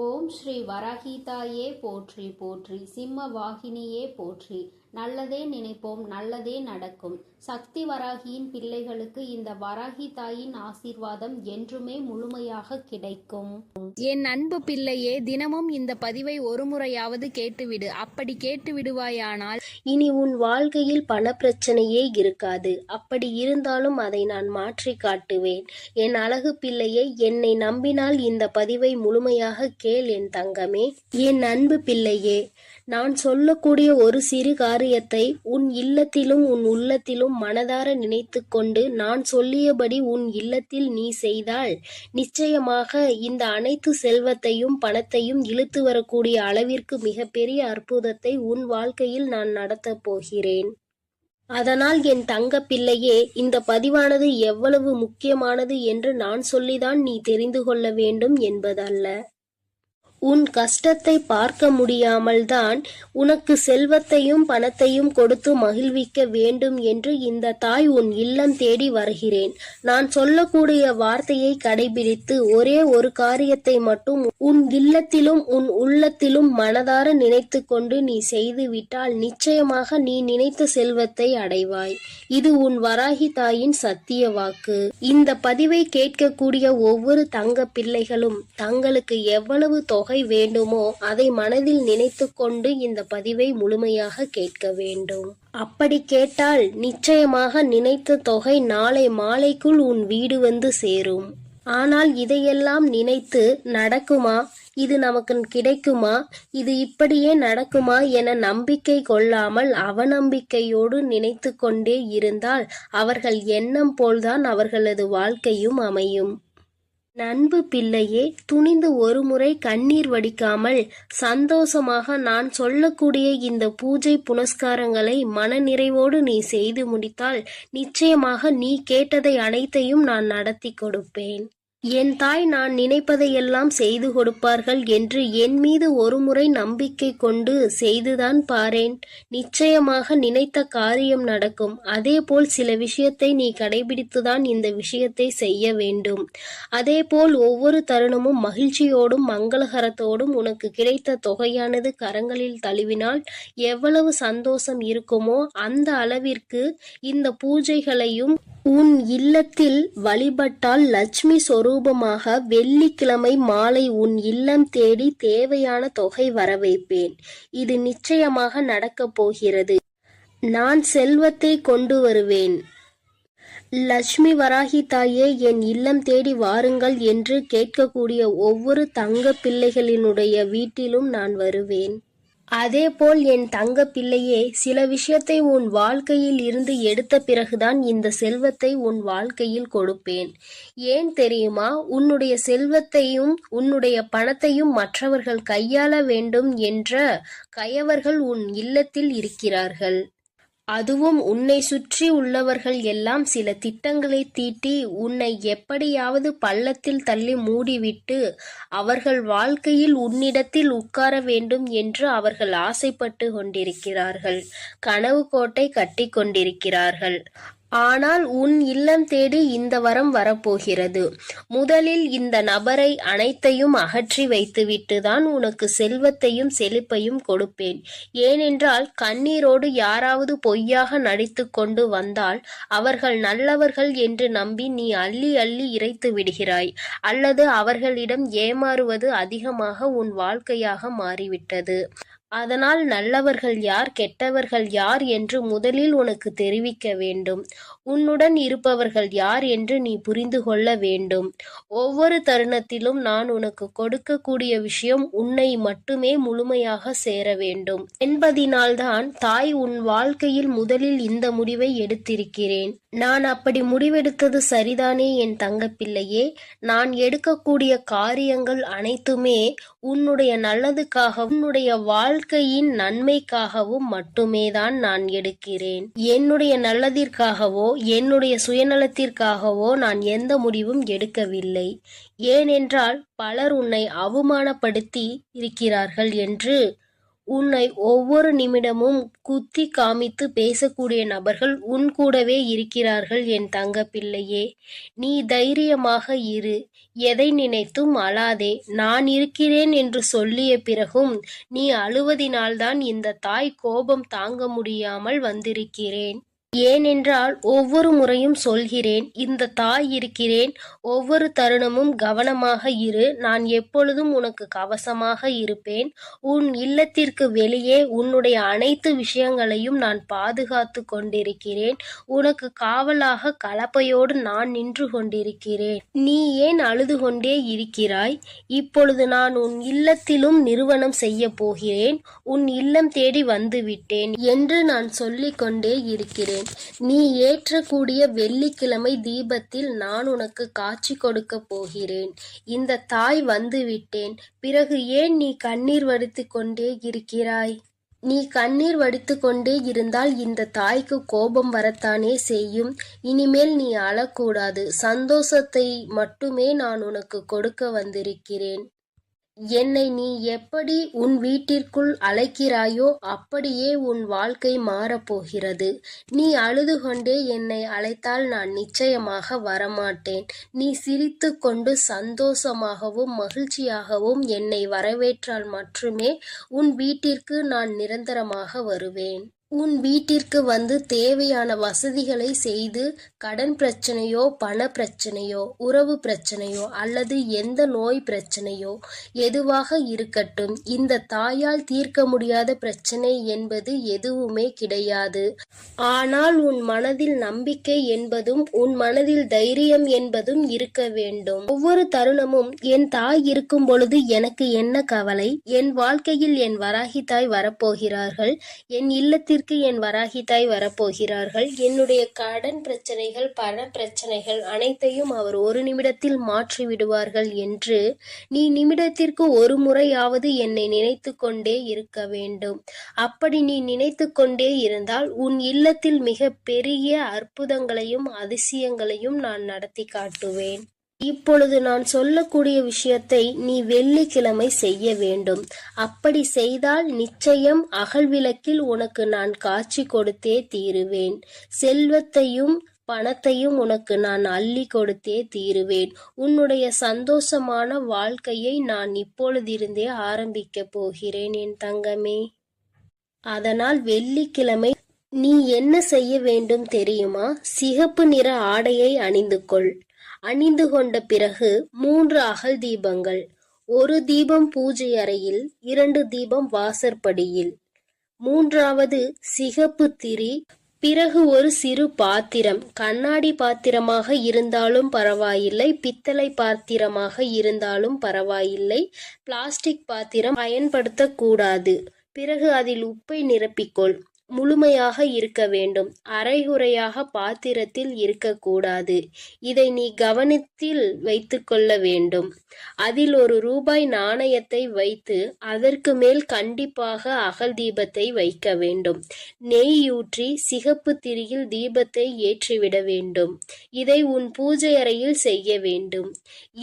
ஓம் ஸ்ரீ வராகிதாயே போற்றி போற்றி, சிம்ம வாகினியே போற்றி. நல்லதே நினைப்போம், நல்லதே நடக்கும். சக்தி வராகியின் பிள்ளைகளுக்கு இந்த வராகி தாயின் ஆசீர்வாதம் என்றுமே முழுமையாக கிடைக்கும். என் அன்பு பிள்ளையே, தினமும் இந்த பதிவை ஒரு முறையாவது கேட்டுவிடு. அப்படி கேட்டு விடுவாயானால் இனி உன் வாழ்க்கையில் பண பிரச்சனையே இருக்காது. அப்படி இருந்தாலும் அதை நான் மாற்றி காட்டுவேன். என் அழகு பிள்ளையை, என்னை நம்பினால் இந்த பதிவை முழுமையாக கேள் என் தங்கமே. என் அன்பு பிள்ளையே, நான் சொல்லக்கூடிய ஒரு சிறு காரியத்தை உன் இல்லத்திலும் உன் உள்ளத்திலும் மனதார நினைத்து கொண்டு நான் சொல்லியபடி உன் இல்லத்தில் நீ செய்தால் நிச்சயமாக இந்த அனைத்து செல்வத்தையும் பணத்தையும் இழுத்து வரக்கூடிய அளவிற்கு மிகப்பெரிய அற்புதத்தை உன் வாழ்க்கையில் நான் நடத்தப் போகிறேன். அதனால் என் தங்க பிள்ளையே, இந்த பதிவானது எவ்வளவு முக்கியமானது என்று நான் சொல்லிதான் நீ தெரிந்து கொள்ள வேண்டும் என்பதல்ல. உன் கஷ்டத்தை பார்க்க முடியாமல் தான் உனக்கு செல்வத்தையும் பணத்தையும் கொடுத்து மகிழ்விக்க வேண்டும் என்று இந்த தாய் உன் இல்லம் தேடி வருகிறேன். நான் சொல்லக்கூடிய வார்த்தையை கடைபிடித்து ஒரே ஒரு காரியத்தை மட்டும் உன் இல்லத்திலும் உன் உள்ளத்திலும் மனதார நினைத்து கொண்டு நீ செய்து விட்டால் நிச்சயமாக நீ நினைத்த செல்வத்தை அடைவாய். இது உன் வராகி தாயின் சத்திய வாக்கு. இந்த பதிவை கேட்கக்கூடிய ஒவ்வொரு தங்க பிள்ளைகளும் தங்களுக்கு எவ்வளவு தொகை வேண்டுமோ அதை மனதில் நினைத்து கொண்டு இந்த பதிவை முழுமையாக கேட்க வேண்டும். அப்படி கேட்டால் நிச்சயமாக நினைத்த தொகை நாளை மாலைக்குள் உன் வீடு வந்து சேரும். ஆனால் இதையெல்லாம் நினைத்து நடக்குமா, இது நமக்கு கிடைக்குமா, இது இப்படியே நடக்குமா என நம்பிக்கை கொள்ளாமல் அவநம்பிக்கையோடு நினைத்து கொண்டே இருந்தால் அவர்கள் எண்ணம் போல்தான் அவர்களது வாழ்க்கையும் அமையும். நண்பு பிள்ளையே, துணிந்து ஒரு முறை கண்ணீர் வடிக்காமல் சந்தோஷமாக நான் சொல்லக்கூடிய இந்த பூஜை புனஸ்காரங்களை மனநிறைவோடு நீ செய்து முடித்தால் நிச்சயமாக நீ கேட்டதை அனைத்தையும் நான் நடத்தி கொடுப்பேன். என் தாய் நான் நினைப்பதையெல்லாம் செய்து கொடுப்பார்கள் என்று என் மீது ஒரு முறை நம்பிக்கை கொண்டு செய்துதான் பாரேன். நிச்சயமாக நினைத்த காரியம் நடக்கும். அதேபோல் சில விஷயத்தை நீ கடைபிடித்துதான் இந்த விஷயத்தை செய்ய வேண்டும். அதேபோல் ஒவ்வொரு தருணமும் மகிழ்ச்சியோடும் மங்களகரத்தோடும் உனக்கு கிடைத்த தொகையானது கரங்களில் தழுவினால் எவ்வளவு சந்தோஷம் இருக்குமோ அந்த அளவிற்கு இந்த பூஜைகளையும் உன் இல்லத்தில் வழிபட்டால் லட்சுமி சொரூபமாக வெள்ளிக்கிழமை மாலை உன் இல்லம் தேடி தேவையான தொகை வர வைப்பேன். இது நிச்சயமாக நடக்கப் போகிறது. நான் செல்வத்தை கொண்டு வருவேன். லட்சுமி வராகி தாயே, என் இல்லம் தேடி வாருங்கள் என்று கேட்கக்கூடிய ஒவ்வொரு தங்க பிள்ளைகளினுடைய வீட்டிலும் நான் வருவேன். அதேபோல் என் தங்க பிள்ளையே, சில விஷயத்தை உன் வாழ்க்கையில் இருந்து எடுத்த பிறகுதான் இந்த செல்வத்தை உன் வாழ்க்கையில் கொடுப்பேன். ஏன் தெரியுமா? உன்னுடைய செல்வத்தையும் உன்னுடைய பணத்தையும் மற்றவர்கள் கையாள வேண்டும் என்ற கயவர்கள் உன் இல்லத்தில் இருக்கிறார்கள். அதுவும் உன்னை சுற்றி உள்ளவர்கள் எல்லாம் சில திட்டங்களை தீட்டி உன்னை எப்படியாவது பள்ளத்தில் தள்ளி மூடிவிட்டு அவர்கள் வாழ்க்கையில் உன்னிடத்தில் உட்கார வேண்டும் என்று அவர்கள் ஆசைப்பட்டு கொண்டிருக்கிறார்கள். கனவு கோட்டை கட்டி கொண்டிருக்கிறார்கள். ஆனால் உன் இல்லம் தேடி இந்த வரம் வரப்போகிறது. முதலில் இந்த நபரை அனைத்தையும் அகற்றி வைத்துவிட்டு தான் உனக்கு செல்வத்தையும் செழிப்பையும் கொடுப்பேன். ஏனென்றால் கண்ணீரோடு யாராவது பொய்யாக நடித்து கொண்டு வந்தால் அவர்கள் நல்லவர்கள் என்று நம்பி நீ அள்ளி அள்ளி இறைத்து விடுகிறாய். அல்லது அவர்களிடம் ஏமாறுவது அதிகமாக உன் வாழ்க்கையாக மாறிவிட்டது. அதனால் நல்லவர்கள் யார் கெட்டவர்கள் யார் என்று முதலில் உனக்கு தெரிவிக்க வேண்டும். உன்னுடன் இருப்பவர்கள் யார் என்று நீ புரிந்து கொள்ள வேண்டும். ஒவ்வொரு தருணத்திலும் நான் உனக்கு கொடுக்கக்கூடிய விஷயம் உன்னை மட்டுமே முழுமையாக சேர வேண்டும் என்பதினால்தான் தாய் உன் வாழ்க்கையில் முதலில் இந்த முடிவை எடுத்திருக்கிறேன். நான் அப்படி முடிவெடுத்தது சரிதானே என் தங்கப்பிள்ளையே? நான் எடுக்கக்கூடிய காரியங்கள் அனைத்துமே உன்னுடைய நல்லதுக்காகவும் உன்னுடைய வாழ்க்கையின் நன்மைக்காகவும் மட்டுமே தான் நான் எடுக்கிறேன். என்னுடைய நல்லதிற்காகவோ என்னுடைய சுயநலத்திற்காகவோ நான் எந்த முடிவும் எடுக்கவில்லை. ஏனென்றால் பலர் உன்னை அவமானப்படுத்தி இருக்கிறார்கள் என்று உன்னை ஒவ்வொரு நிமிடமும் குத்தி காமித்து பேசக்கூடிய நபர்கள் உன் கூடவே இருக்கிறார்கள் என் தங்க பிள்ளையே. நீ தைரியமாக இரு. எதை நினைத்தும் அழாதே. நான் இருக்கிறேன் என்று சொல்லிய பிறகும் நீ அழுவதினால்தான் இந்த தாய் கோபம் தாங்க முடியாமல் வந்திருக்கிறேன். ஏனென்றால் ஒவ்வொரு முறையும் சொல்கிறேன், இந்த தாய் இருக்கிறேன், ஒவ்வொரு தருணமும் கவனமாக இரு, நான் எப்பொழுதும் உனக்கு கவசமாக இருப்பேன். உன் இல்லத்திற்கு வெளியே உன்னுடைய அனைத்து விஷயங்களையும் நான் பாதுகாத்து கொண்டிருக்கிறேன். உனக்கு காவலாக கலப்பையோடு நான் நின்று கொண்டிருக்கிறேன். நீ ஏன் அழுது கொண்டே இருக்கிறாய்? இப்பொழுது நான் உன் இல்லத்திலும் நிறுவனம் செய்ய போகிறேன். உன் இல்லம் தேடி வந்துவிட்டேன் என்று நான் சொல்லிக் கொண்டே இருக்கிறேன். நீ ஏற்றக்கூடிய வெள்ளிக்கிழமை தீபத்தில் நான் உனக்கு காட்சி கொடுக்க போகிறேன். இந்த தாய் வந்துவிட்டேன். பிறகு ஏன் நீ கண்ணீர் வடித்துக் கொண்டே இருக்கிறாய்? நீ கண்ணீர் வடித்து கொண்டே இருந்தால் இந்த தாய்க்கு கோபம் வரத்தானே செய்யும். இனிமேல் நீ அழக்கூடாது. சந்தோஷத்தை மட்டுமே நான் உனக்கு கொடுக்க வந்திருக்கிறேன். என்னை நீ எப்படி உன் வீட்டிற்குள் அழைக்கிறாயோ அப்படியே உன் வாழ்க்கை மாறப்போகிறது. நீ அழுது கொண்டே என்னை அழைத்தால் நான் நிச்சயமாக வரமாட்டேன். நீ சிரித்து கொண்டு சந்தோஷமாகவும் மகிழ்ச்சியாகவும் என்னை வரவேற்றால் மட்டுமே உன் வீட்டிற்கு நான் நிரந்தரமாக வருவேன். உன் வீட்டிற்கு வந்து தேவையான வசதிகளை செய்து கடன் பிரச்சனையோ பண பிரச்சனையோ உறவு பிரச்சனையோ அல்லது எந்த நோய் பிரச்சனையோ எதுவாக இருக்கட்டும், இந்த தாயால் தீர்க்க முடியாத பிரச்சனை என்பது எதுவுமே கிடையாது. ஆனால் உன் மனதில் நம்பிக்கை என்பதும் உன் மனதில் தைரியம் என்பதும் இருக்க வேண்டும். ஒவ்வொரு தருணமும் என் தாய் இருக்கும் பொழுது எனக்கு என்ன கவலை? என் வாழ்க்கையில் என் வராகி தாய் வரப்போகிறார்கள். என் இல்லத்திற்கு என் வராகி தாய் வரப்போகிறார்கள். என்னுடைய கடன் பிரச்சனைகள் பண பிரச்சனைகள் அனைத்தையும் அவர் ஒரு நிமிடத்தில் மாற்றி விடுவார்கள் என்று நீ நிமிடத்திற்கு ஒரு முறையாவது என்னை நினைத்து கொண்டே இருக்க வேண்டும். அப்படி நீ நினைத்து கொண்டே இருந்தால் உன் இல்லத்தில் மிக பெரிய அற்புதங்களையும் அதிசயங்களையும் நான் நடத்தி காட்டுவேன். இப்பொழுது நான் சொல்லக்கூடிய விஷயத்தை நீ வெள்ளிக்கிழமை செய்ய வேண்டும். அப்படி செய்தால் நிச்சயம் அகல்விளக்கில் உனக்கு நான் காட்சி கொடுத்தே தீருவேன். செல்வத்தையும் பணத்தையும் உனக்கு நான் அள்ளி கொடுத்தே தீருவேன். உன்னுடைய சந்தோஷமான வாழ்க்கையை நான் இப்பொழுதிருந்தே ஆரம்பிக்க போகிறேன் என் தங்கமே. அதனால் வெள்ளிக்கிழமை நீ என்ன செய்ய வேண்டும் தெரியுமா? சிகப்பு நிற ஆடையை அணிந்து கொள். அணிந்து கொண்ட பிறகு 3 அகல் தீபங்கள், 1 தீபம் பூஜை அறையில், 2 தீபம் வாசற்படியில், 3வது சிகப்பு திரி. பிறகு ஒரு சிறு பாத்திரம், கண்ணாடி பாத்திரமாக இருந்தாலும் பரவாயில்லை, பித்தளை பாத்திரமாக இருந்தாலும் பரவாயில்லை, பிளாஸ்டிக் பாத்திரம் பயன்படுத்தக்கூடாது. பிறகு அதில் உப்பை நிரப்பிக்கொள். முழுமையாக இருக்க வேண்டும். அரைகுறையாக பாத்திரத்தில் இருக்கக்கூடாது. இதை நீ கவனத்தில் வைத்துக்கொள்ள வேண்டும். அதில் ₹1 நாணயத்தை வைத்து அதற்கு மேல் கண்டிப்பாக அகல் தீபத்தை வைக்க வேண்டும். நெய்யூற்றி சிகப்பு திரியில் தீபத்தை ஏற்றிவிட வேண்டும். இதை உன் பூஜை அறையில் செய்ய வேண்டும்.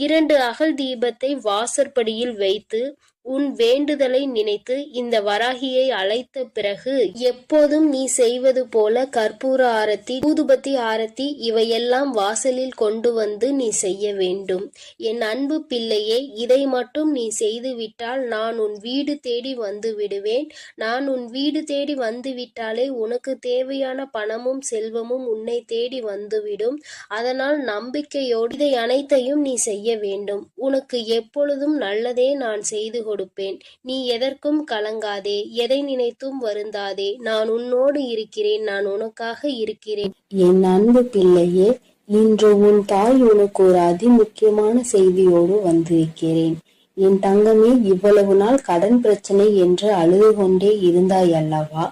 2 அகல் தீபத்தை வாசற்படியில் வைத்து உன் வேண்டுதலை நினைத்து இந்த வராகியை அழைத்த பிறகு எப்போதும் நீ செய்வது போல கற்பூர ஆரத்தி, ஊதுபத்தி ஆரத்தி இவையெல்லாம் வாசலில் கொண்டு வந்து நீ செய்ய வேண்டும். என் அன்பு பிள்ளையே, இதை மட்டும் நீ செய்துவிட்டால் நான் உன் வீடு தேடி வந்து விடுவேன். நான் உன் வீடு தேடி வந்து விட்டாலே உனக்கு தேவையான பணமும் செல்வமும் உன்னை தேடி வந்துவிடும். அதனால் நம்பிக்கையோடு இதை அனைத்தையும் நீ செய்ய வேண்டும். உனக்கு எப்பொழுதும் நல்லதே நான் செய்து கொடுப்பேன். நீ எதற்கும் கலங்காதே, எதை நினைத்தும் வருந்தாதே. நான் உன்னோடு இருக்கிறேன், நான் உனக்காக இருக்கிறேன். என் அன்பு பிள்ளையே, இன்று உன் தாய் உனக்கு ஒரு அதிமுக்கியமான செய்தியோடு வந்திருக்கிறேன். என் தங்கமே, இவ்வளவு நாள் கடன் பிரச்சனை என்று அழுது கொண்டே இருந்தாய் அல்லவா?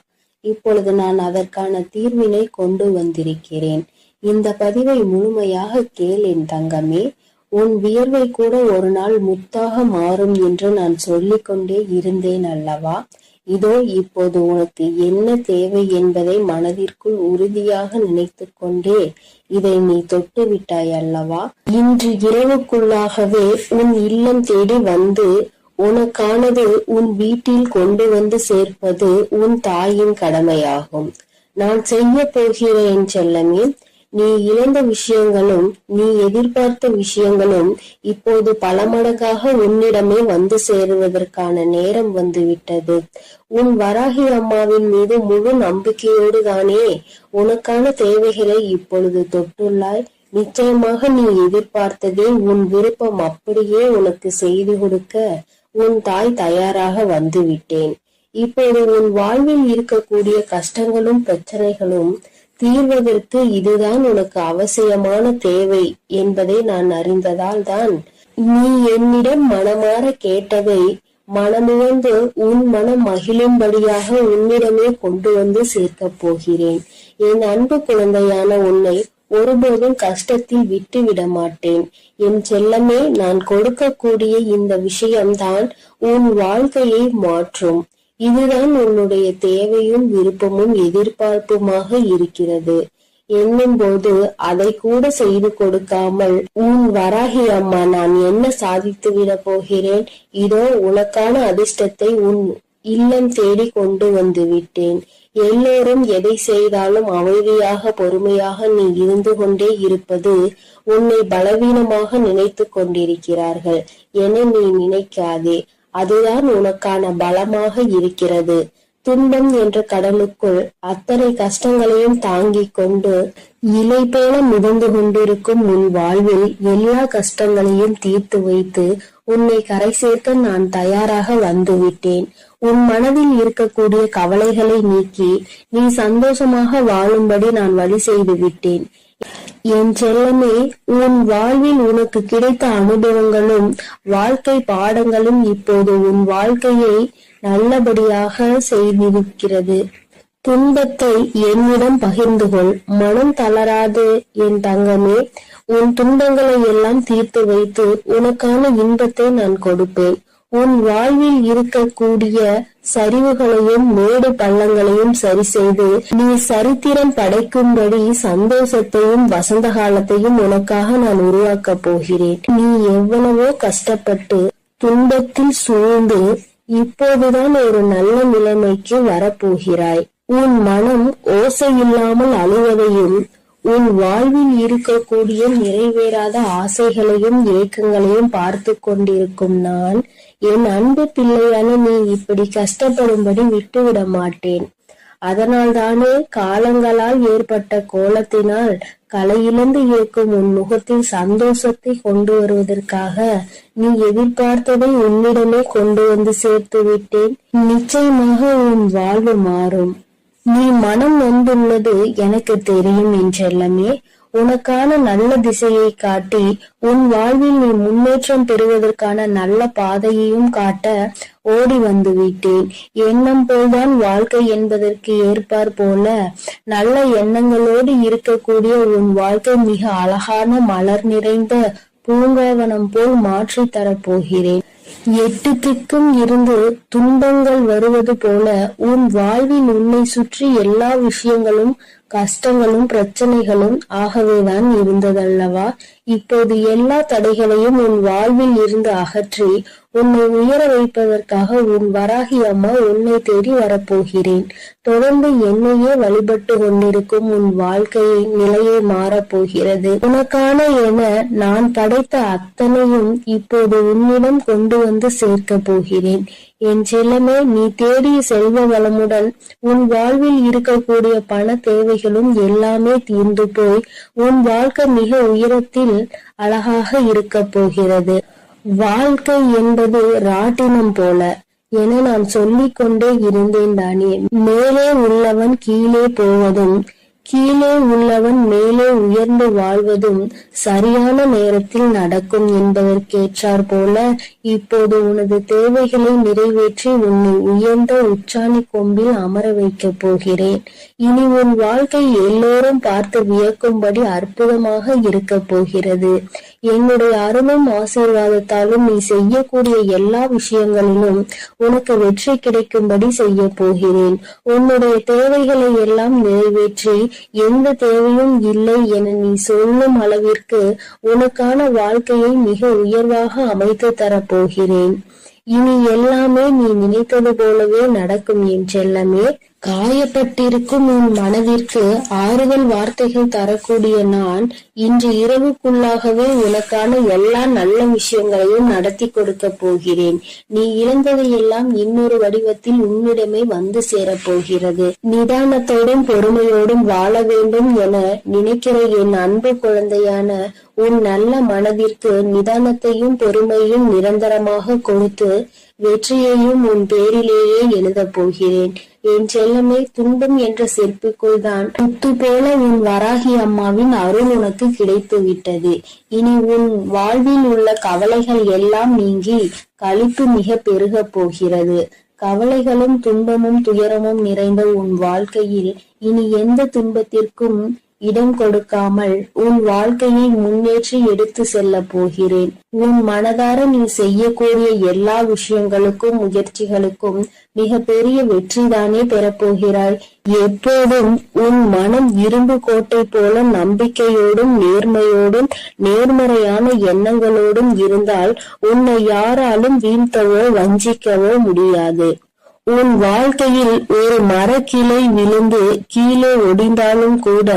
இப்பொழுது நான் அதற்கான தீர்வினை கொண்டு வந்திருக்கிறேன். இந்த பதிவை முழுமையாக கேள் என் தங்கமே. உன் வியர்வை கூட ஒரு நாள் முத்தாக மாறும் என்று நான் சொல்லிக்கொண்டே இருந்தேன் அல்லவா? இதோ இப்போது உனக்கு என்ன தேவை என்பதை மனதிற்குள் உறுதியாக நினைத்து கொண்டே இதை நீ தொட்டு விட்டாய் அல்லவா? இன்று இரவுக்குள்ளாகவே உன் இல்லம் தேடி வந்து உனக்கானது உன் வீட்டில் கொண்டு வந்து சேர்ப்பது உன் தாயின் கடமையாகும். நான் செய்ய போகிறேன் செல்லமே. நீ இழந்த விஷயங்களும் நீ எதிர்பார்த்த விஷயங்களும் இப்போது பல மடங்காக உன்னிடமே வந்து சேருவதற்கான நேரம் வந்துவிட்டது. உன் வராகி அம்மாவின் மீது முழு நம்பிக்கையோடு தானே உனக்கான தேவைகளை இப்பொழுது தொட்டுள்ளாய். நிச்சயமாக நீ எதிர்பார்த்ததே உன் விருப்பம் அப்படியே உனக்கு செய்து கொடுக்க உன் தாய் தயாராக வந்து விட்டேன். இப்போது உன் வாழ்வில் இருக்கக்கூடிய கஷ்டங்களும் பிரச்சனைகளும் தீர்வதற்கு இதுதான் உனக்கு அவசியமான தேவை என்பதை நான் அறிந்ததால் தான் நீ என்னிடம் மனமாற கேட்டதை மனமுவந்து உன் மனம் மகிழும்படியாக உன்னிடமே கொண்டு வந்து சேர்க்கப் போகிறேன். என் அன்பு குழந்தையான உன்னை ஒருபோதும் கஷ்டத்தில் விட்டு விட மாட்டேன். என் செல்லமே, நான் கொடுக்கக்கூடிய இந்த விஷயம்தான் உன் வாழ்க்கையை மாற்றும். இதுதான் உன்னுடைய தேவையும் விருப்பமும் எதிர்பார்ப்புமாக இருக்கிறது என்னும் போது அதை கூட செய்து கொடுக்காமல் உன் வராகி அம்மா நான் என்ன சாதித்து விட போகிறேன்? இதோ உனக்கான அதிர்ஷ்டத்தை உன் இல்லம் தேடி கொண்டு வந்து விட்டேன். எல்லோரும் எதை செய்தாலும் அமைதியாக பொறுமையாக நீ இருந்து கொண்டே இருப்பது உன்னை பலவீனமாக நினைத்து கொண்டிருக்கிறார்கள் என நீ நினைக்காதே. அதுதான் உனக்கான பலமாக இருக்கிறது. துன்பம் என்ற கடலுக்குள் அத்தனை கஷ்டங்களையும் தாங்கிக் கொண்டு இலை போல மிதந்து கொண்டிருக்கும் உன் வாழ்வில் எல்லா கஷ்டங்களையும் தீர்த்து வைத்து உன்னை கரை சேர்க்க நான் தயாராக வந்துவிட்டேன். உன் மனதில் இருக்கக்கூடிய கவலைகளை நீக்கி நீ சந்தோஷமாக வாழும்படி நான் வழி செய்து விட்டேன். என் செல்லமே, உன் வாழ்வில் உனக்கு கிடைத்த அனுபவங்களும் வாழ்க்கை பாடங்களும் இப்போது உன் வாழ்க்கையை நல்லபடியாக செய்திருக்கிறது. துன்பத்தை என்னிடம் பகிர்ந்து கொள், மனம் தளராது என் தங்கமே. உன் துன்பங்களை எல்லாம் தீர்த்து வைத்து உனக்கான இன்பத்தை நான் கொடுப்பேன். உன் வாழ்வில் இருக்கக்கூடிய சரிவுகளையும் மேடு பள்ளங்களையும் சரி செய்து நீ சரித்திரம் படைக்கும்படி சந்தோஷத்தையும் வசந்த காலத்தையும் உனக்காக நான் உருவாக்க போகிறேன். நீ எவ்வளவோ கஷ்டப்பட்டு துன்பத்தில் சூழ்ந்து இப்போதுதான் ஒரு நல்ல நிலைமைக்கு வரப்போகிறாய். உன் மனம் ஓசை இல்லாமல் அழுவதையும் உன் வாழ்வில் இருக்கக்கூடிய நிறைவேறாத ஆசைகளையும் ஏக்கங்களையும் பார்த்து கொண்டிருக்கும் நான் என் அன்பு பிள்ளையான நீ இப்படி கஷ்டப்படும்படி விட்டுவிட மாட்டேன். அதனால் தானே காலங்களால் ஏற்பட்ட கோலத்தினால் கலையிழந்து இருக்கும் உன் முகத்தில் சந்தோஷத்தை கொண்டு வருவதற்காக நீ எதிர்பார்த்ததை உன்னிடமே கொண்டு வந்து சேர்த்து விட்டேன். நிச்சயமாக உன் வாழ்வு மாறும். நீ மனம் வந்துள்ளது எனக்கு தெரியும் என்றெல்லாமே. உனக்கான நல்ல திசையை காட்டி உன் வாழ்வில் நீ முன்னேற்றம் பெறுவதற்கான நல்ல பாதையையும் காட்ட ஓடி வந்து விட்டேன். எண்ணம் போல்தான் வாழ்க்கை என்பதற்கு ஏற்பார் போல நல்ல எண்ணங்களோடு இருக்கக்கூடிய உன் வாழ்க்கை மிக அழகான மலர் நிறைந்த பூங்காவனம் போல் மாற்றி தரப்போகிறேன். 8 திக்கும் இருந்து துன்பங்கள் வருவது போல உன் வாழ்வில் உன்னை சுற்றி எல்லா விஷயங்களும் கஷ்டங்களும் பிரச்சனைகளும் ஆகவேதான் இருந்ததல்லவா? இப்போது எல்லா தடைகளையும் உன் வாழ்வில் இருந்து அகற்றி உன்னை உயர வைப்பதற்காக உன் வராகி அம்மா உன்னை தேடி வரப்போகிறேன். தொடர்ந்து என்னையே வழிபட்டு கொண்டிருக்கும் உன் வாழ்க்கையை நிலையை மாறப்போகிறது. உனக்கான என நான் படைத்த அத்தனையும் இப்போது உன்னிடம் கொண்டு வந்து சேர்க்க போகிறேன். என் செல்லமே, நீ தேடிய செல்வ வளமுடன் உன் வாழ்வில் இருக்கக்கூடிய பண தேவைகளும் எல்லாமே தீர்ந்து போய் உன் வாழ்க்கை மிக உயரத்தில் அழகாக இருக்க போகிறது. வாழ்க்கை என்பது ராட்டினம் போல என நான் சொல்லிக் கொண்டே இருந்தேன் தானே. மேலே உள்ளவன் கீழே போவதும் கீழே உள்ளவன் மேலே உயர்ந்து வாழ்வதும் சரியான நேரத்தில் நடக்கும் என்பதற்கேற்றார் போல இப்போது உனது தேவைகளை நிறைவேற்றி உன்னை உயர்ந்த உச்சாணி கொம்பில் அமர வைக்கப் போகிறேன். இனி உன் வாழ்க்கை எல்லோரும் பார்த்து வியக்கும்படி அற்புதமாக இருக்க போகிறது. என்னுடைய அருளும் ஆசீர்வாதத்தாலும் நீ செய்யக்கூடிய எல்லா விஷயங்களிலும் உனக்கு வெற்றி கிடைக்கும்படி செய்ய போகிறேன். உன்னுடைய தேவைகளை எல்லாம் நிறைவேற்றி எந்த தேவையும் இல்லை என நீ சொல்லும் அளவிற்கு உனக்கான வாழ்க்கையை மிக உயர்வாக அமைத்து தரப்போகிறேன். இனி எல்லாமே நீ நினைத்தது போலவே நடக்கும் என் செல்லமே. காயப்பட்டிருக்கும் உன் மனதிற்கு ஆறுதல் வார்த்தைகள் தரக்கூடிய நான் இன்று இரவுக்குள்ளாகவே உனக்கான எல்லா நல்ல விஷயங்களையும் நடத்தி கொடுக்க போகிறேன். நீ இழந்ததையெல்லாம் இன்னொரு வடிவத்தில் உன்னிடமே வந்து சேரப்போகிறது. நிதானத்தோடும் பொறுமையோடும் வாழ வேண்டும் என நினைக்கிற என் அன்பு குழந்தையான உன் நல்ல மனதிற்கு நிதானத்தையும் பொறுமையும் நிரந்தரமாக கொடுத்து வெற்றியையும் உன் பேரிலேயே எழுதப் போகிறேன். என் செல்லமே, துன்பம் என்ற செருப்புக்குள் தான் முத்து போல உன் வராகி அம்மாவின் அருள் உனக்கு கிடைத்து விட்டது. இனி உன் வாழ்வில் உள்ள கவலைகள் எல்லாம் நீங்கி களிப்பு மிக பெருக போகிறது. கவலைகளும் துன்பமும் துயரமும் நிறைந்த உன் வாழ்க்கையில் இனி எந்த துன்பத்திற்கும் இடம் கொடுக்காமல் உன் வாழ்க்கையை முன்னேற்றி எடுத்து செல்ல போகிறேன். உன் மனதார நீ செய்யக்கூடிய எல்லா விஷயங்களுக்கும் முயற்சிகளுக்கும் மிக பெரிய வெற்றிதானே பெறப்போகிறாய். எப்போதும் உன் மனம் இரும்பு கோட்டை போல நம்பிக்கையோடும் நேர்மையோடும் நேர்மறையான எண்ணங்களோடும் இருந்தால் உன்னை யாராலும் வீழ்த்தவோ வஞ்சிக்கவோ முடியாது. உன் வாழ்க்கையில் ஒரு மரக்கிளை விழுந்து கீழே ஒடிந்தாலும் கூட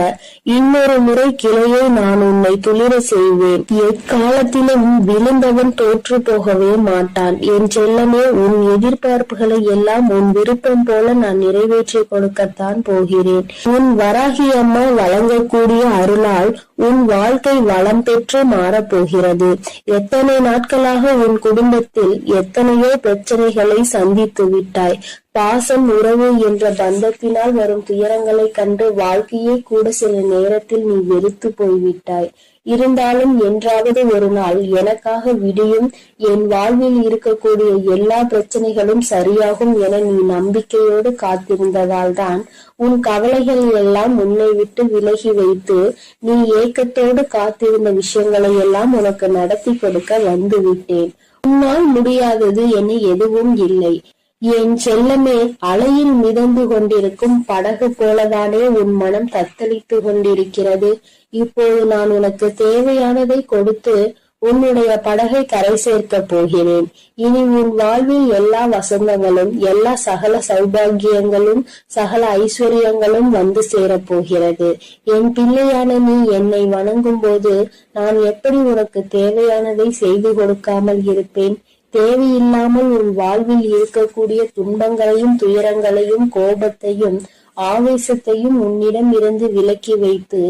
இன்னொரு முறை கிளையை நான் உன்னை துளிர செய்வேன். எக்காலத்திலும் விழுந்தவன் தோற்று போகவே மாட்டான். என் செல்லமே, உன் எதிர்பார்ப்புகளை எல்லாம் உன் விருப்பம் போல நான் நிறைவேற்றி கொடுக்கத்தான் போகிறேன். உன் வராகி அம்மா வழங்கக்கூடிய அருளால் உன் வாழ்க்கை வளம் பெற்று மாறப்போகிறது. எத்தனை நாட்களாக உன் குடும்பத்தில் எத்தனையோ பிரச்சனைகளை சந்தித்து விட்டாய். பாசம், உறவு என்ற பந்தத்தினால் வரும் துயரங்களை கண்டு வாழ்க்கையே கூட சில நேரத்தில் நீ வெறுத்து போய்விட்டாய். இருந்தாலும் என்றாவது ஒரு நாள் எனக்காக விடியும், என் வாழ்வில் இருக்கக்கூடிய எல்லா பிரச்சனைகளும் சரியாகும் என நீ நம்பிக்கையோடு காத்திருந்ததால் தான் உன் கவலைகள் எல்லாம் உன்னை விட்டு விலகி வைத்து நீ ஏக்கத்தோடு காத்திருந்த விஷயங்களை எல்லாம் உனக்கு நடத்தி கொடுக்க வந்து விட்டேன். உன்னால் முடியாதது என எதுவும் இல்லை. என் செல்லமே, அலையில் மிதந்து கொண்டிருக்கும் படகு போலதானே உன் மனம் தத்தளித்து கொண்டிருக்கிறது. இப்போது நான் உனக்கு தேவையானதை கொடுத்து உன்னுடைய படகை கரை சேர்க்க போகிறேன். இனி உன் வாழ்வில் எல்லா வசந்தங்களும், எல்லா சகல சௌபாகியங்களும், சகல ஐஸ்வர்யங்களும் வந்து சேரப்போகிறது. என் பிள்ளையான நீ என்னை வணங்கும் போது நான் எப்படி உனக்கு தேவையானதை செய்து கொடுக்காமல் இருப்பேன்? தேவையில்லாமல் உன் வாழ்வில் இருக்கக்கூடிய துன்பங்களையும் துயரங்களையும் கோபத்தையும் ஆவேசத்தையும் உன்னிடம் இருந்து விலக்கி வைத்து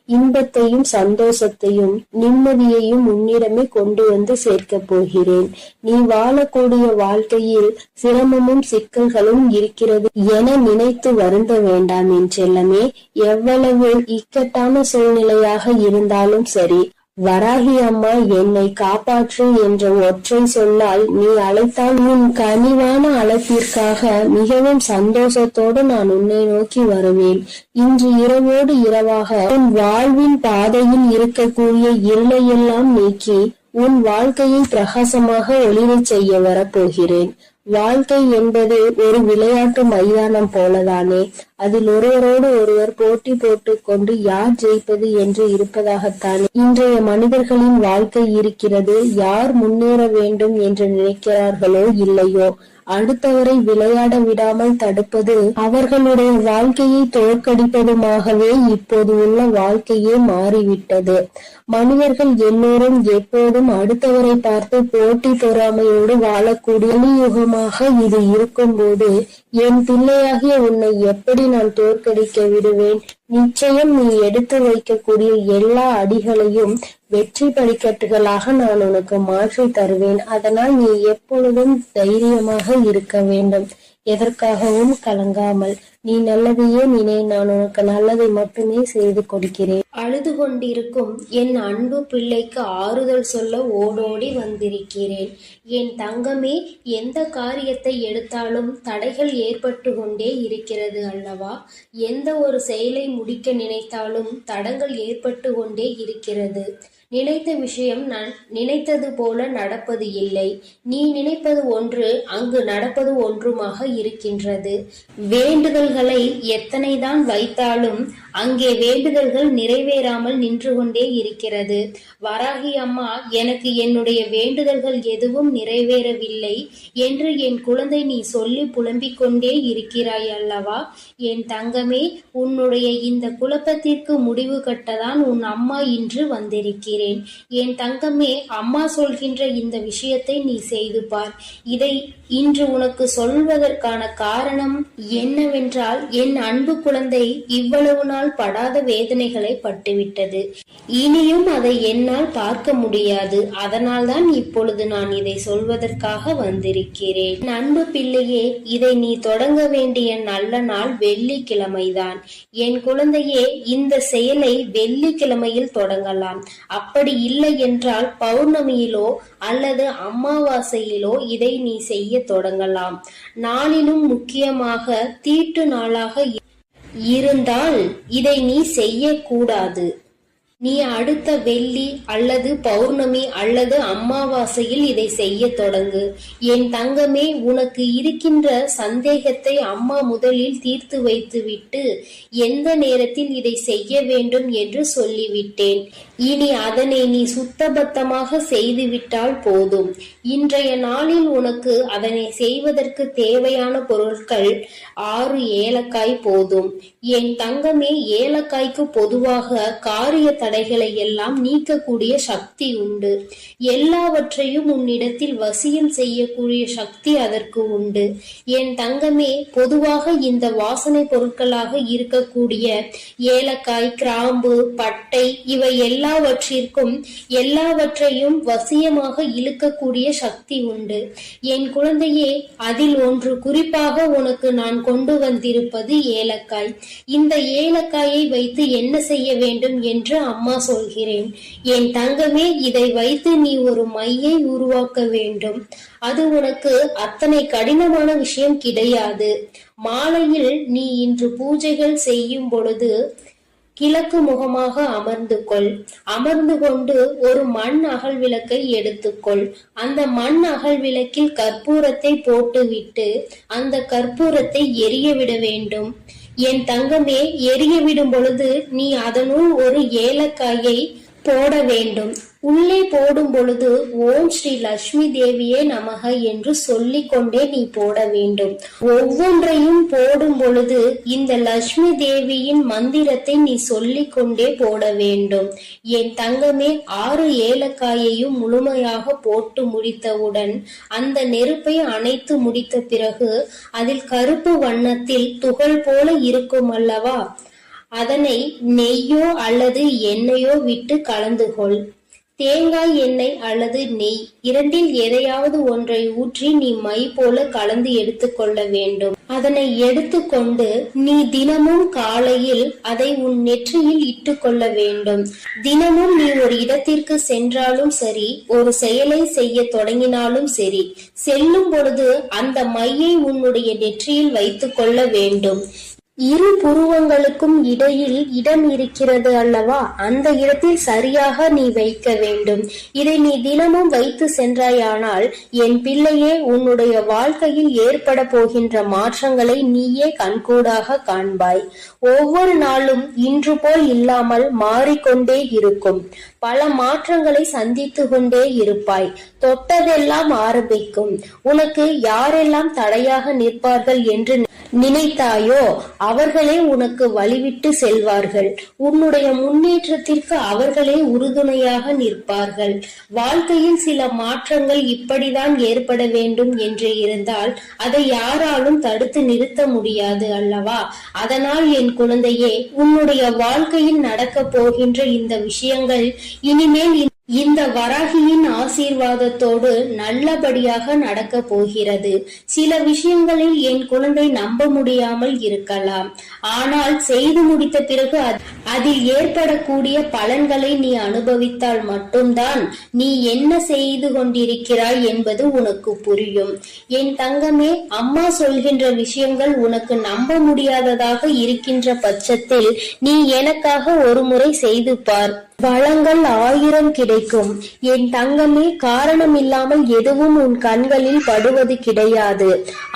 இன்பத்தையும் சந்தோஷத்தையும் நிம்மதியையும் உன்னிடமே கொண்டு வந்து சேர்க்க போகிறேன். நீ வாழக்கூடிய வாழ்க்கையில் சிரமமும் சிக்கல்களும் இருக்கிறது என நினைத்து வருந்த வேண்டாம் என் செல்லமே. எவ்வளவு இக்கட்டான சூழ்நிலையாக இருந்தாலும் சரி, வராகி அம்மா என்னை காப்பாற்று என்ற ஒற்றை சொல்லால் நீ அழைத்தால் உன் கனிவான அழைப்பிற்காக மிகவும் சந்தோஷத்தோடு நான் உன்னை நோக்கி வருவேன். இன்று இரவோடு இரவாக உன் வாழ்வின் பாதையில் இருக்கக்கூடிய இருளையெல்லாம் நீக்கி உன் வாழ்க்கையை பிரகாசமாக ஒளிரச் செய்ய வரப்போகிறேன். வாழ்க்கை என்பது ஒரு விளையாட்டு மைதானம் போலதானே. அதில் ஒருவரோடு ஒருவர் போட்டி போட்டு கொண்டு யார் ஜெயிப்பது என்று இருப்பதாகத்தானே இன்றைய மனிதர்களின் வாழ்க்கை இருக்கிறது. யார் முன்னேற வேண்டும் என்று நினைக்கிறார்களோ இல்லையோ, அடுத்தவரை விளையாட விடாமல் தடுப்பது அவர்களுடைய வாழ்க்கையை தோற்கடிப்பதுமாகவே இப்போது உள்ள வாழ்க்கையே மாறிவிட்டது. மனிதர்கள் எல்லோரும் எப்போதும் அடுத்தவரை பார்த்து போட்டி பொறாமையோடு வாழக்கூடிய யுகமாக இது இருக்கும் போது என் பிள்ளையாகிய உன்னை எப்படி நான் தோற்கடிக்க விடுவேன்? நிச்சயம் நீ எடுத்து வைக்கக்கூடிய எல்லா அடிகளையும் வெற்றி படிக்கட்டுகளாக நான் உனக்கு மாற்றி தருவேன். அதனால் நீ எப்பொழுதும் தைரியமாக இருக்க வேண்டும். எதற்காகவும் கலங்காமல் நீ நல்லதையே நினை. நான் உனக்கு நல்லதை மட்டுமே செய்து கொடுக்கிறேன். அழுது கொண்டிருக்கும் என் அன்பு பிள்ளைக்கு ஆறுதல் சொல்ல ஓடோடி வந்திருக்கிறேன். என் தங்கமே, எந்த காரியத்தை எடுத்தாலும் தடைகள் ஏற்பட்டு கொண்டே இருக்கிறது அல்லவா? எந்த ஒரு செயலை முடிக்க நினைத்தாலும் தடங்கள் ஏற்பட்டு கொண்டே இருக்கிறது. நினைத்த விஷயம் நான் நினைத்தது போல நடப்பது இல்லை. நீ நினைப்பது ஒன்று, அங்கு நடப்பது ஒன்றுமாக இருக்கின்றது. வேண்டுதல் வேண்டுதல்களை எத்தனைதான் வைத்தாலும் அங்கே வேண்டுதல்கள் நிறைவேறாமல் நின்று கொண்டே இருக்கிறது. வராகி அம்மா, எனக்கு என்னுடைய வேண்டுதல்கள் எதுவும் நிறைவேறவில்லை என்று என் குழந்தை நீ சொல்லி புலம்பிக் கொண்டே இருக்கிறாய் அல்லவா? என் தங்கமே, உன்னுடைய இந்த குழப்பத்திற்கு முடிவு கட்டதான் உன் அம்மா இன்று வந்திருக்கிறேன். என் தங்கமே, அம்மா சொல்கின்ற இந்த விஷயத்தை நீ செய்து பார். இதை இன்று உனக்கு சொல்வதற்கான காரணம் என்னவென்றால், என் அன்பு குழந்தை இவ்வளவு நாள் படாத வேதனைகளை பட்டுவிட்டது. இனியும் அதை என்னால் பார்க்க முடியாது. அதனால்தான் இப்பொழுது நான் இதை சொல்வதற்காக வந்திருக்கிறேன். என் அன்பு பிள்ளையே, இதை நீ தொடங்க வேண்டிய நல்ல நாள் வெள்ளிக்கிழமைதான். என் குழந்தையே, இந்த செயலை வெள்ளிக்கிழமையில் தொடங்கலாம். அப்படி இல்லை என்றால் பௌர்ணமியிலோ அல்லது அமாவாசையிலோ இதை நீ செய்ய தொடங்கலாம். நாளிலும் முக்கியமாக தீட்டு நாளாக இருந்தால் இதை நீ செய்யக்கூடாது. நீ அடுத்த வெள்ளி அல்லது பௌர்ணமி அல்லது அமாவாசையில் இதை செய்ய தொடங்கு. என் தங்கமே, உனக்கு இருக்கின்ற சந்தேகத்தை அம்மா முதலில் தீர்த்து வைத்துவிட்டு எந்த நேரத்தில் இதை செய்ய வேண்டும் என்று சொல்லிவிட்டேன். இனி அதனை நீ சுத்தபத்தமாக செய்துவிட்டால் போதும். இன்றைய நாளில் உனக்கு அதனை செய்வதற்கு தேவையான பொருட்கள் 6 ஏலக்காய் போதும். என் தங்கமே, ஏலக்காய்க்கு பொதுவாக காரிய தடைகளை எல்லாம் நீக்கக்கூடிய சக்தி உண்டு. எல்லாவற்றையும் உன்னிடத்தில் வசியம் செய்யக்கூடிய சக்தி அதற்கு உண்டு. என் தங்கமே, பொதுவாக இந்த வாசனை பொருட்களாக இருக்கக்கூடிய ஏலக்காய், கிராம்பு, பட்டை இவை எல்லாவற்றையும் வசியமாக இழுக்கக்கூடிய சக்தி உண்டு. என் குழந்தையே, அதில் ஒன்று குறிப்பாக உனக்கு நான் கொண்டு வந்திருப்பது ஏலக்காய். இந்த ஏலக்காயை வைத்து என்ன செய்ய வேண்டும் என்று அம்மா சொல்கிறேன். என் தங்கமே, இதை வைத்து நீ ஒரு மையை உருவாக்க வேண்டும். அது உனக்கு அத்தனை கடினமான விஷயம் கிடையாது. மாலையில் நீ இன்று பூஜைகள் செய்யும் பொழுது கிழக்கு முகமாக அமர்ந்து கொண்டு ஒரு மண் அகல் விளக்கை எடுத்துக்கொள். அந்த மண் அகல் விளக்கில் கற்பூரத்தை போட்டுவிட்டு அந்த கற்பூரத்தை எரிய விட வேண்டும். என் தங்கமே, எரிய விடும் பொழுது நீ அதனுள் ஒரு ஏலக்காயை போட வேண்டும். உள்ளே போடும் பொழுது ஓம் ஸ்ரீ லட்சுமி தேவியே நமக என்று சொல்லிக் கொண்டே நீ போட வேண்டும். ஒவ்வொன்றையும் போடும் பொழுது இந்த லட்சுமி தேவியின் மந்திரத்தை நீ சொல்லிக் கொண்டே போட வேண்டும். என் தங்கமே, 6 ஏலக்காயையும் முழுமையாக போட்டு முடித்தவுடன் அந்த நெருப்பை அணைத்து முடித்த பிறகு அதில் கருப்பு வண்ணத்தில் துகள் போல இருக்கும் அல்லவா, அதனை நெய்யோ அல்லது எண்ணெயோ விட்டு கலந்து கொள். தேங்காய் எண்ணெய் அல்லது நெய் இரண்டில் எதையாவது ஒன்றை ஊற்றி நீ மை போல கலந்து எடுத்துக்கொள்ள வேண்டும். அதனை எடுத்துக்கொண்டு நீ தினமும் காலையில் அதை உன் நெற்றியில் இட்டுக்கொள்ள வேண்டும். தினமும் நீ ஒரு இடத்திற்கு சென்றாலும் சரி, ஒரு செயலை செய்ய தொடங்கினாலும் சரி, செல்லும் பொழுது அந்த மையை உன்னுடைய நெற்றியில் வைத்துக் கொள்ள வேண்டும். 2 புருவங்களுக்கும் இடையில் இடம் இருக்கிறது அல்லவா, அந்த இடத்தில் சரியாக நீ வைக்க வேண்டும். இதை நீ தினமும் வைத்து சென்றாயானால் என் பிள்ளையே, உன்னுடைய வாழ்க்கையில் ஏற்பட போகின்ற மாற்றங்களை நீயே கண்கூடாக காண்பாய். ஒவ்வொரு நாளும் இன்று போல் இல்லாமல் மாறிக்கொண்டே இருக்கும். பல மாற்றங்களை சந்தித்து கொண்டே இருப்பாய். தொட்டதெல்லாம் ஆரம்பிக்கும். உனக்கு யாரெல்லாம் தடையாக நிற்பார்கள் என்று நினைத்தாயோ அவர்களே உனக்கு வழிவிட்டு செல்வார்கள். உன்னுடைய முன்னேற்றத்திற்கு அவர்களே உறுதுணையாக நிற்பார்கள். வாழ்க்கையில் சில மாற்றங்கள் இப்படிதான் ஏற்பட வேண்டும் என்று இருந்தால் அதை யாராலும் தடுத்து நிறுத்த முடியாது அல்லவா? அதனால் என் குழந்தையே, உன்னுடைய வாழ்க்கையில் நடக்க போகின்ற இந்த விஷயங்கள் இனிமேல் இந்த வராகியின் ஆசீர்வாதத்தோடு நல்லபடியாக நடக்க போகிறது. சில விஷயங்களில் என் குழந்தை நம்ப முடியாமல் இருக்கலாம். ஆனால் செய்து முடித்த பிறகு அதில் ஏற்படக்கூடிய பலன்களை நீ அனுபவித்தால் மட்டும்தான் நீ என்ன செய்து கொண்டிருக்கிறாய் என்பது உனக்கு புரியும். என் தங்கமே, அம்மா சொல்கின்ற விஷயங்கள் உனக்கு நம்ப முடியாததாக இருக்கின்ற பட்சத்தில் நீ எனக்காக ஒரு முறை செய்து பார். வளங்கள் 1000 கிடைக்கும். என் தங்கமே, காரணமில்லாமல் எதுவும் உன் கண்களில் படுவது கிடையாது.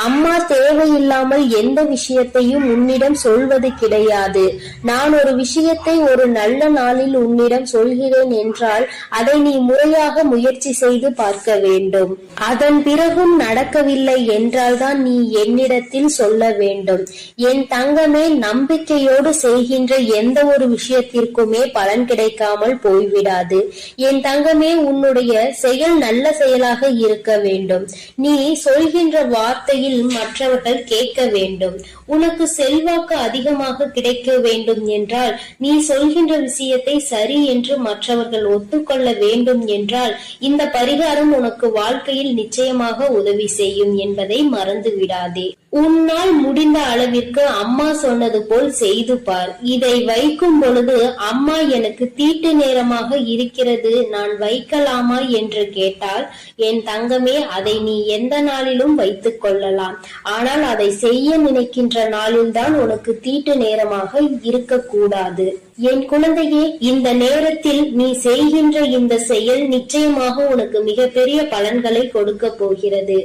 அம்மா தேவையில்லாமல் எந்த விஷயத்தையும் உன்னிடம் சொல்வது கிடையாது. நான் ஒரு விஷயத்தை ஒரு நல்ல நாளில் உன்னிடம் சொல்கிறேன் என்றால் அதை நீ முறையாக முயற்சி செய்து பார்க்க வேண்டும். அதன் பிறகும் நடக்கவில்லை என்றால்தான் நீ என்னிடத்தில் சொல்ல வேண்டும். என் தங்கமே, நம்பிக்கையோடு செய்கின்ற எந்த ஒரு விஷயத்திற்குமே பலன் கிடைக்காமல் போய்விடாது. என் தங்கமே, உன்னுடைய செயல் நல்ல செயலாக இருக்க வேண்டும். நீ சொல்கின்ற வார்த்தையில் மற்றவர்கள் கேட்க வேண்டும். உனக்கு செல்வாக்கு அதிகமாக கிடைக்க வேண்டும் என்றால் நீ சொல்கின்ற விஷயத்தை சரி என்று மற்றவர்கள் ஒத்துக்கொள்ள வேண்டும் என்றால் இந்த பரிகாரம் உனக்கு வாழ்க்கையில் நிச்சயமாக உதவி செய்யும் என்பதை மறந்து விடாதே. உன்னால் முடிந்த அளவிற்கு அம்மா சொன்னது போல் செய்து பார். இதை வைக்கும் பொழுது அம்மா எனக்கு தீட்டு நேரமாக இருக்கிறது, நான் வைக்கலாமா என்று கேட்டால், என் தங்கமே, அதை நீ எந்த நாளிலும் வைத்துக் கொள்ளலாம். ஆனால் அதை செய்ய நினைக்கின்ற நாளில்தான் உனக்கு தீட்டு நேரமாக இருக்கக்கூடாது. என் குழந்தையே, இந்த நேரத்தில் நீ செய்கின்ற இந்த செயல் நிச்சயமாக உனக்கு மிகப்பெரிய பலன்களை கொடுக்க போகிறது.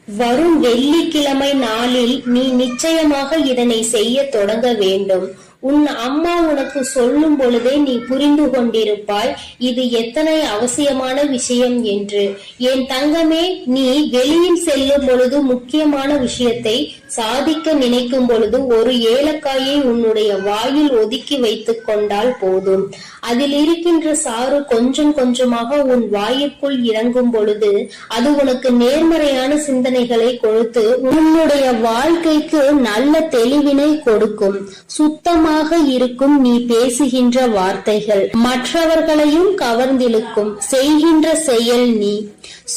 வரும் வெள்ளிக்கிழமை நாளில் நீ நிச்சயமாக இதனை செய்ய தொடங்க வேண்டும். உன் அம்மா உனக்கு சொல்லும் பொழுதே நீ புரிந்து கொண்டிருப்பாய் இது எத்தனை அவசியமான விஷயம் என்று. என் தங்கமே, நீ வெளியில் செல்லும் பொழுது முக்கியமான விஷயத்தை சாதிக்க நினைக்கும் பொழுது ஒரு ஏலக்காயை உன்னுடைய வாயில் ஒதுக்கி வைத்துக் கொண்டால் போதும். அதில் இருக்கின்ற சாறு கொஞ்சம் கொஞ்சமாக உன் வாயிற்குள் இறங்கும் பொழுது அது உனக்கு நேர்மறையான சிந்தனைகளை கொடுத்து உன்னுடைய வாழ்க்கைக்கு நல்ல தெளிவினை கொடுக்கும். சுத்தமாக இருக்கும் நீ பேசுகின்ற வார்த்தைகள் மற்றவர்களையும் கவர்ந்திழுக்கும். செய்கின்ற செயல் நீ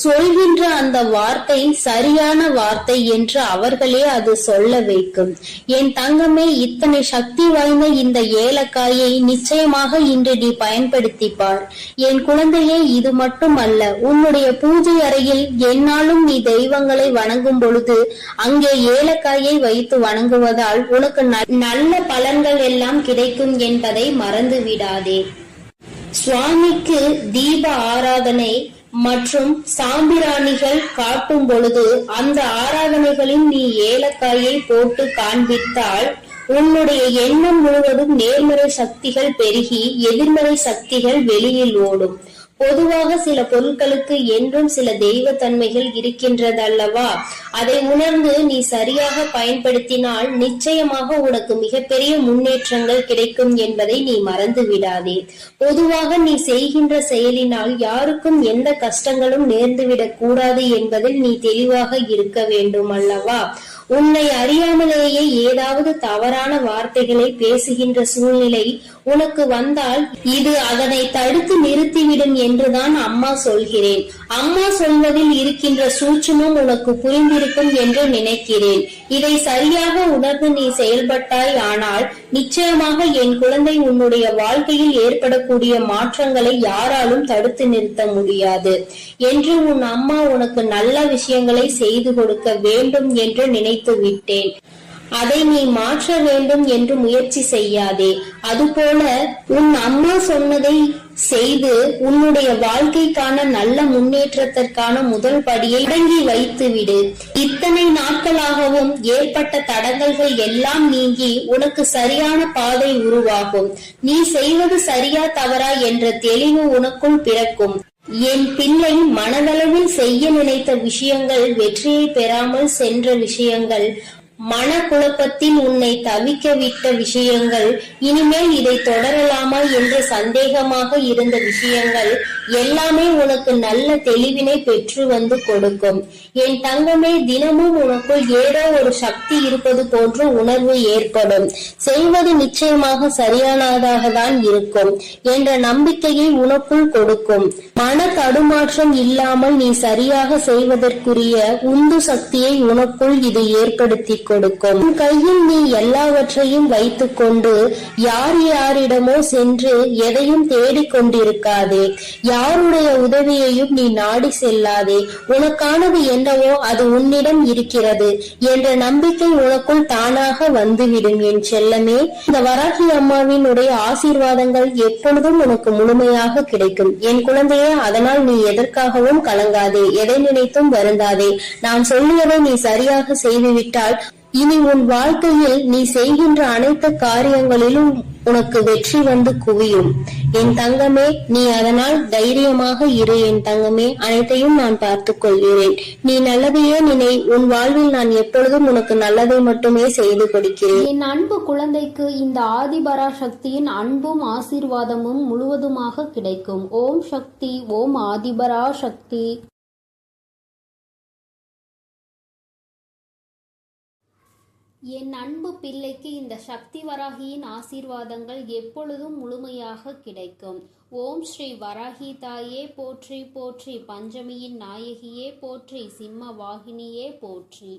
சொல்கின்ற அந்த வார்த்தை சரியான வார்த்தை என்று அவர்களே அது சொல்ல வைக்கும். என் தங்கமே, இத்தனை சக்தி வாய்ந்த இந்த ஏலக்காயை நிச்சயமாக இன்று நீ பயன்படுத்தி பார். என் குழந்தையே, இது மட்டுமல்ல, உன்னுடைய பூஜை அறையில் எந்நாளும் நீ தெய்வங்களை வணங்கும் பொழுது அங்கே ஏலக்காயை வைத்து வணங்குவதால் உனக்கு நல்ல பலன்கள் எல்லாம் கிடைக்கும் என்பதை மறந்து விடாதே. சுவாமிக்கு தீப ஆராதனை மற்றும் சாம்பிராணிகள் காட்டும் பொழுது அந்த ஆராதனைகளில் நீ ஏலக்காயை போட்டு காண்பித்தால் உன்னுடைய எண்ணம் முழுவதும் நேர்மறை சக்திகள் பெருகி எதிர்மறை சக்திகள் வெளியில் ஓடும். பொதுவாக சில பொருட்களுக்கு என்றும் சில தெய்வ தன்மைகள் இருக்கின்றதல்லவா? அதை உணர்ந்து நீ சரியாக பயன்படுத்தினால் நிச்சயமாக உனக்கு மிகப்பெரிய முன்னேற்றங்கள் கிடைக்கும் என்பதை நீ மறந்து விடாதே. பொதுவாக நீ செய்கின்ற செயலினால் யாருக்கும் எந்த கஷ்டங்களும் நேர்ந்துவிடக் கூடாது என்பதில் நீ தெளிவாக இருக்க வேண்டும் அல்லவா? உன்னை அறியாமலேயே ஏதாவது தவறான வார்த்தைகளை பேசுகின்ற சூழ்நிலை உனக்கு வந்தால் இது அதனை தடுத்து நிறுத்திவிடும் என்றுதான் அம்மா சொல்கிறேன். அம்மா சொல்வதில் இருக்கின்ற சூட்சுமம் உனக்கு புரிந்திருக்கும் என்று நினைக்கிறேன். இதை சரியாக உணர்ந்து நீ செயல்பட்டாய் ஆனால் நிச்சயமாக என் குழந்தை உன்னுடைய வாழ்க்கையில் ஏற்படக்கூடிய மாற்றங்களை யாராலும் தடுத்து நிறுத்த முடியாது என்று உன் அம்மா உனக்கு நல்ல விஷயங்களை செய்து கொடுக்க வேண்டும் என்று நினைத்து விட்டேன். அதை நீ மாற்ற வேண்டும் என்று முயற்சி செய்யாதே. அதுபோல உன் அம்மா சொன்னதை செய்து உன்னுடைய வாழ்க்கைக்கான நல்ல முன்னேற்றத்திற்கான முதல் படியை தொடங்கி வைத்து விடு. இத்தனை நாட்களாகவும் ஏற்பட்ட தடங்கல்கள் எல்லாம் நீங்கி உனக்கு சரியான பாதை உருவாகும். நீ செய்வது சரியா தவறா என்ற தெளிவு உனக்குள் பிறக்கும். என் பிள்ளை, மனதளவில் செய்ய நினைத்த விஷயங்கள் வெற்றியை பெறாமல் சென்ற விஷயங்கள், மனக்குழப்பத்தில் உன்னை தவிக்க விட்ட விஷயங்கள், இனிமேல் இதை தொடரலாமா என்று சந்தேகமாக இருந்த விஷயங்கள் எல்லாமே உனக்கு நல்ல தெளிவினை பெற்று வந்து கொடுக்கும். என் தங்கமே, தினமும் உனக்குள் ஏதோ ஒரு சக்தி இருப்பது போன்ற உணர்வு ஏற்படும். செய்வது நிச்சயமாக சரியானதாக தான் இருக்கும் என்ற நம்பிக்கையை உனக்குள் கொடுக்கும். மன தடுமாற்றம் இல்லாமல் நீ சரியாக செய்வதற்குரிய உந்து சக்தியை உனக்குள் இது ஏற்படுத்தி கொடுக்கும். உன் கையில் நீ எல்லாவற்றையும் வைத்துக்கொண்டு யார் யாரிடமோ சென்று எதையும் தேடிக்கொண்டிருக்காதே. யாருடைய உதவியையும் நீ நாடி செல்லாதே. உனக்கானது என்னவோ அது உன்னிடம் இருக்கிறது என்ற நம்பிக்கை உனக்குள் தானாக வந்துவிடும். என் செல்லமே, இந்த வராகி அம்மாவினுடைய ஆசீர்வாதங்கள் எப்பொழுதும் உனக்கு முழுமையாக கிடைக்கும். என் குழந்தையே, அதனால் நீ எதற்காகவும் கலங்காதே, எதை நினைத்தும் வருந்தாதே. நான் சொல்லியதை நீ சரியாக செய்துவிட்டால் இனி உன் வாழ்க்கையில் நீ செய்கின்ற அனைத்து காரியங்களிலும் உனக்கு வெற்றி வந்து குவியும். என் தங்கமே, நீ அதனால் தைரியமாக இரு. என் தங்கமே, அனைத்தையும் நான் பார்த்துக் கொள்கிறேன். நீ நல்லதையே நினை. உன் வாழ்வில் நான் எப்பொழுதும் உனக்கு நல்லதை மட்டுமே செய்து கொடுக்கிறேன். என் அன்பு குழந்தைக்கு இந்த ஆதிபராசக்தியின் அன்பும் ஆசீர்வாதமும் முழுவதுமாக கிடைக்கும். ஓம் சக்தி, ஓம் ஆதிபராசக்தி. என் அன்பு பிள்ளைக்கு இந்த சக்தி வராகியின் ஆசீர்வாதங்கள் எப்பொழுதும் முழுமையாக கிடைக்கும். ஓம் ஸ்ரீ வராகி தாயே போற்றி போற்றி, பஞ்சமியின் நாயகியே போற்றி, சிம்ம வாகினியே போற்றி.